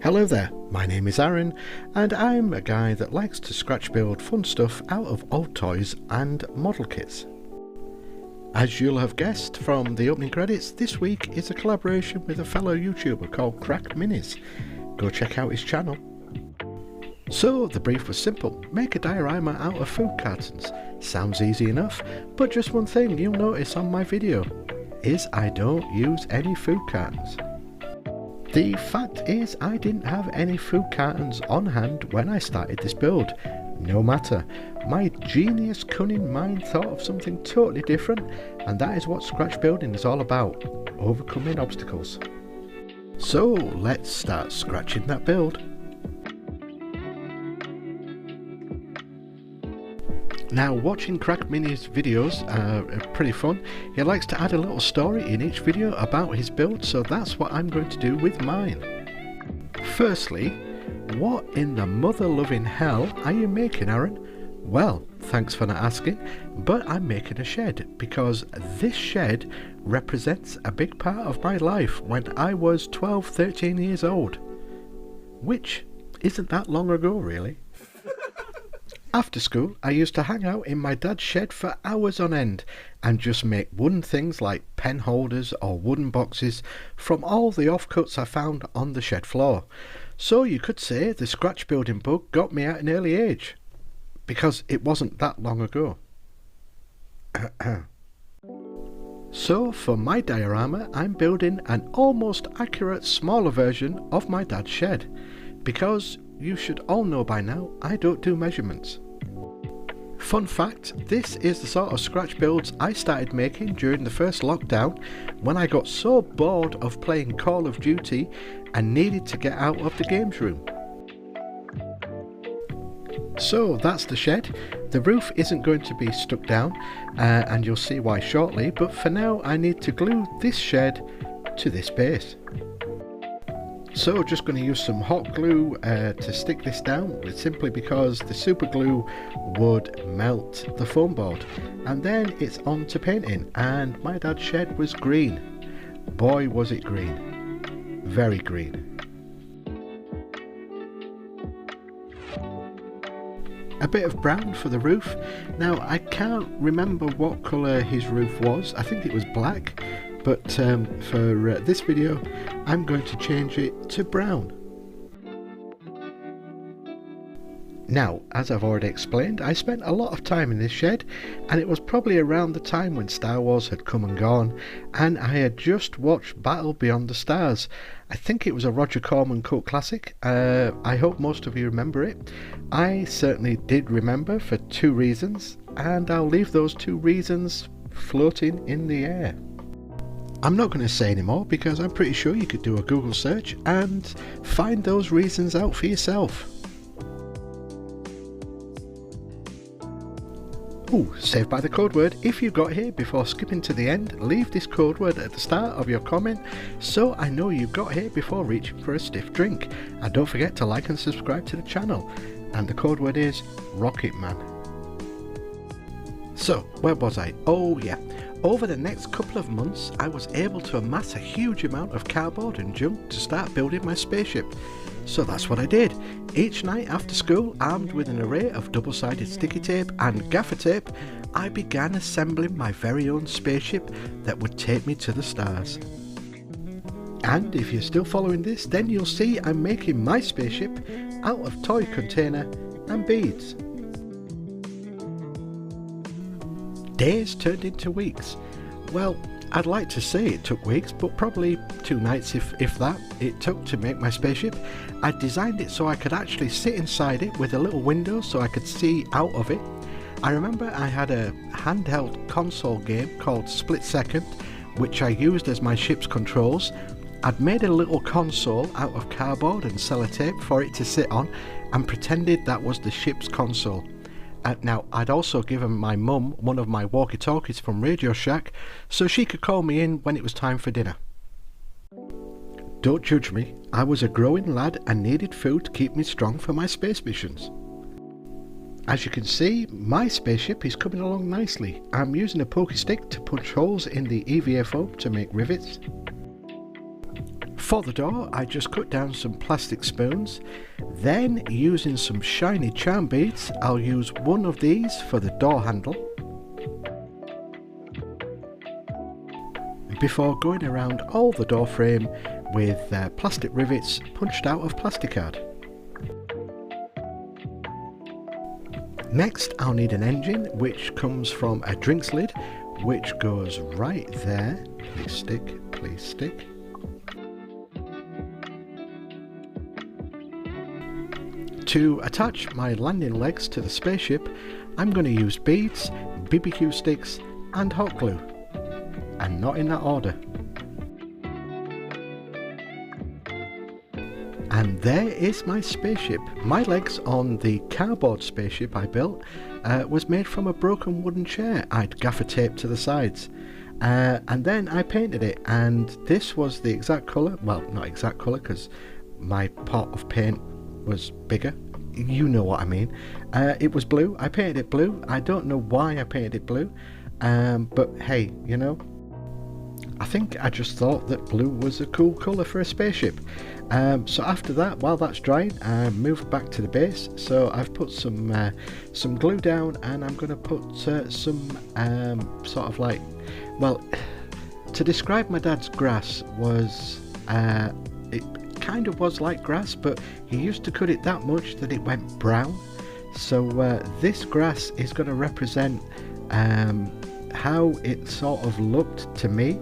Hello there, my name is Aaron and I'm a guy that likes to scratch build fun stuff out of old toys and model kits. As you'll have guessed from the opening credits, this week is a collaboration with a fellow YouTuber called Minis. Go check out his channel. So the brief was simple: make a diorama out of food cartons. Sounds easy enough, but just one thing you'll notice on my video is I don't use any food cartons. The fact is I didn't have any food cartons on hand when I started this build. No matter, my genius cunning mind thought of something totally different, and that is what scratch building is all about: overcoming obstacles. So let's start scratching that build. Now, watching Minis videos are pretty fun. He likes to add a little story in each video about his build, so that's what I'm going to do with mine. Firstly, what in the mother-loving hell are you making, Aaron? Well, thanks for not asking, but I'm making a shed, because this shed represents a big part of my life when I was 12-13 years old. Which isn't that long ago, really. After school, I used to hang out in my dad's shed for hours on end and just make wooden things like pen holders or wooden boxes from all the offcuts I found on the shed floor. So you could say the scratch building bug got me at an early age, because it wasn't that long ago. So for my diorama, I'm building an almost accurate smaller version of my dad's shed, because you should all know by now I don't do measurements. Fun fact, this is the sort of scratch builds I started making during the first lockdown when I got so bored of playing Call of Duty and needed to get out of the games room. So that's the shed. The roof isn't going to be stuck down and you'll see why shortly, but for now I need to glue this shed to this base. So just going to use some hot glue to stick this down, simply because the super glue would melt the foam board, and then it's on to painting. And my dad's shed was green. Boy was it green. Very green. A bit of brown for the roof. Now I can't remember what colour his roof was. I think it was black. But for this video I'm going to change it to brown. Now, as I've already explained, I spent a lot of time in this shed, and it was probably around the time when Star Wars had come and gone and I had just watched Battle Beyond the Stars. I think it was a Roger Corman cult classic. I hope most of you remember it. I certainly did remember, for two reasons, and I'll leave those two reasons floating in the air. I'm not going to say any more because I'm pretty sure you could do a Google search and find those reasons out for yourself. Ooh, saved by the code word. If you got here before skipping to the end, leave this code word at the start of your comment so I know you got here before reaching for a stiff drink. And don't forget to like and subscribe to the channel. And the code word is Rocketman. So, where was I? Oh yeah. Over the next couple of months, I was able to amass a huge amount of cardboard and junk to start building my spaceship. So that's what I did. Each night after school, armed with an array of double-sided sticky tape and gaffer tape, I began assembling my very own spaceship that would take me to the stars. And if you're still following this, then you'll see I'm making my spaceship out of toy container and beads. Days turned into weeks. Well, I'd like to say it took weeks, but probably 2 nights if that it took to make my spaceship. I designed it so I could actually sit inside it with a little window so I could see out of it. I remember I had a handheld console game called Split Second, which I used as my ship's controls, I'd made a little console out of cardboard and sellotape for it to sit on and pretended that was the ship's console. Now, I'd also given my mum one of my walkie-talkies from Radio Shack so she could call me in when it was time for dinner. Don't judge me, I was a growing lad and needed food to keep me strong for my space missions. As you can see, my spaceship is coming along nicely. I'm using a pokey stick to punch holes in the EVA foam to make rivets. For the door, I just cut down some plastic spoons. Then, using some shiny charm beads, I'll use one of these for the door handle, before going around all the door frame with plastic rivets punched out of plasticard. Next, I'll need an engine, which comes from a drinks lid, which goes right there. Please stick, please stick. To attach my landing legs to the spaceship, I'm going to use beads, BBQ sticks and hot glue, and not in that order. And there is my spaceship. My legs on the cardboard spaceship I built was made from a broken wooden chair I'd gaffer taped to the sides. And then I painted it, and this was the exact colour, well, not exact colour because my pot of paint was bigger, you know what I mean. It was blue. I painted it blue. I don't know why I painted it blue, but hey, you know, I think I just thought that blue was a cool colour for a spaceship. So after that, while that's drying, I moved back to the base. So I've put some glue down, and I'm going to put some sort of like, well, to describe my dad's grass was it kind of was like grass, but he used to cut it that much that it went brown. So this grass is going to represent how it sort of looked to me.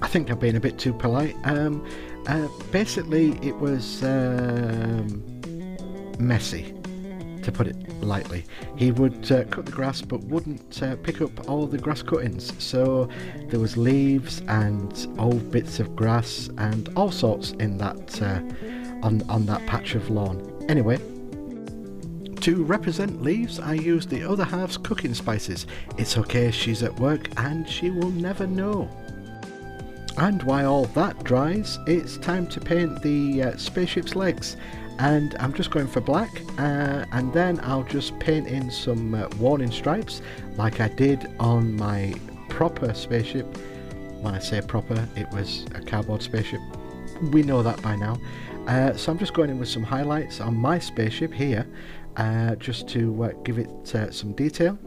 I think I'm being a bit too polite. Basically it was messy, to put it lightly. He would cut the grass but wouldn't pick up all the grass cuttings, so there was leaves and old bits of grass and all sorts in that on that patch of lawn. Anyway, to represent leaves, I used the other half's cooking spices. It's okay, she's at work and she will never know. And while all that dries, it's time to paint the spaceship's legs, and I'm just going for black, and then I'll just paint in some warning stripes like I did on my proper spaceship. When I say proper, it was a cardboard spaceship, we know that by now. So I'm just going in with some highlights on my spaceship here, just to give it some detail.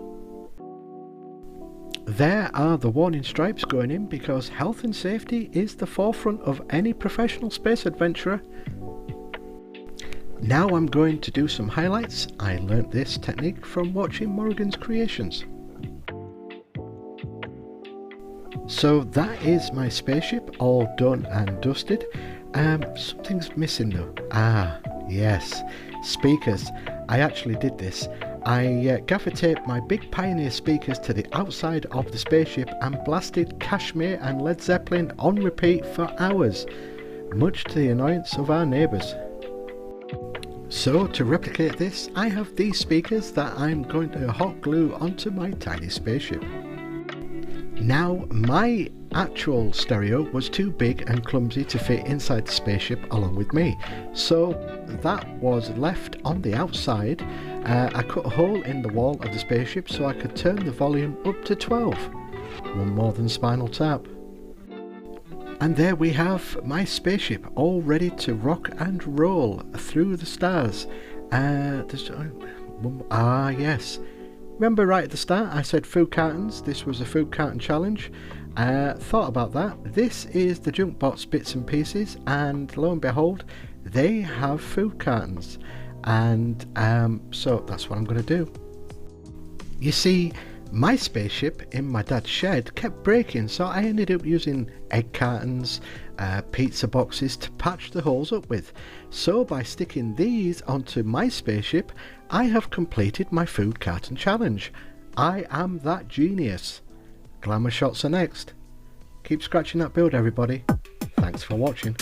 There are the warning stripes going in because health and safety is the forefront of any professional space adventurer. Now I'm going to do some highlights. I learnt this technique from watching Morrigan's creations. So that is my spaceship all done and dusted. Something's missing though. Ah, yes, speakers. I actually did this. I gaffer taped my big Pioneer speakers to the outside of the spaceship and blasted Kashmir and Led Zeppelin on repeat for hours, much to the annoyance of our neighbours. So to replicate this, I have these speakers that I'm going to hot glue onto my tiny spaceship. Now, my actual stereo was too big and clumsy to fit inside the spaceship along with me, so that was left on the outside. I cut a hole in the wall of the spaceship so I could turn the volume up to 12, one more than Spinal Tap. And there we have my spaceship all ready to rock and roll through the stars. Yes. Remember right at the start I said food cartons, this was a food carton challenge. Thought about that. This is the Junkbox bits and pieces, and lo and behold, they have food cartons. And so that's what I'm going to do. You see, my spaceship in my dad's shed kept breaking, so I ended up using egg cartons, pizza boxes to patch the holes up with. So by sticking these onto my spaceship, I have completed my food carton challenge. I am that genius. Glamour shots are next. Keep scratching that build, everybody. Thanks for watching.